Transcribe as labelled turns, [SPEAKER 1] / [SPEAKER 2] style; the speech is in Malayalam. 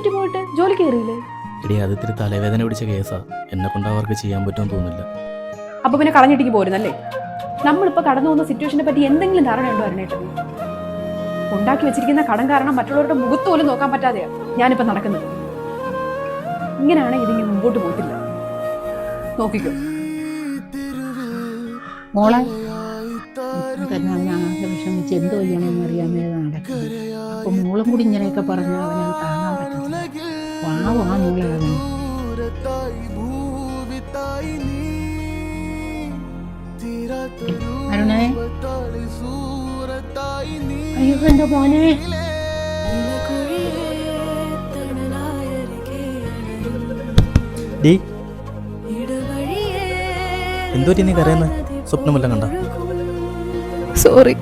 [SPEAKER 1] പറ്റി പോയിട്ട് ജോലിക്ക് കയറിയില്ലേ?
[SPEAKER 2] എടി അത് ഇത്തിരി തലവേദന പിടിച്ച കേസാ. എന്നെ കൊണ്ട് അവർക്ക് ചെയ്യാൻ പറ്റുമെന്ന് തോന്നുന്നില്ല.
[SPEAKER 1] അപ്പൊ പിന്നെ കളഞ്ഞിട്ടേക്ക് പോരുന്നല്ലേ? നമ്മളിപ്പോ കടന്നു പോകുന്ന സിറ്റുവേഷനെ പറ്റി എന്തെങ്കിലും ധാരണയുണ്ടോ അരുണേട്ടൻ? ഉണ്ടാക്കി വെച്ചിരിക്കുന്ന കടം കാരണം മറ്റുള്ളവരുടെ മുഖത്ത് പോലും നോക്കാൻ പറ്റാതെയാ ഞാനിപ്പോ നടക്കുന്നത്. ഇങ്ങനെയാണെങ്കിൽ ഇതിങ്ങനെ മുമ്പോട്ട് പോകത്തില്ല. നോക്കിക്കോ
[SPEAKER 3] മോളെ. തന്നെ അവനാകെ വിഷമിച്ച് എന്തോ ചെയ്യണമെന്ന് അറിയാമേ നടക്കുന്നത്. അപ്പൊ മോളും കൂടി ഇങ്ങനെയൊക്കെ പറഞ്ഞാൽ അവനത് താങ്ങാൻ പറ്റത്തില്ല. പാവാ മോളെ അവൻ. അരുണേ, അയ്യോ എന്റെ മോനെ.
[SPEAKER 2] ഡീ എന്തോ നീ കരയുന്നത്? സ്വപ്നമെല്ലാം കണ്ട?
[SPEAKER 1] സോറി.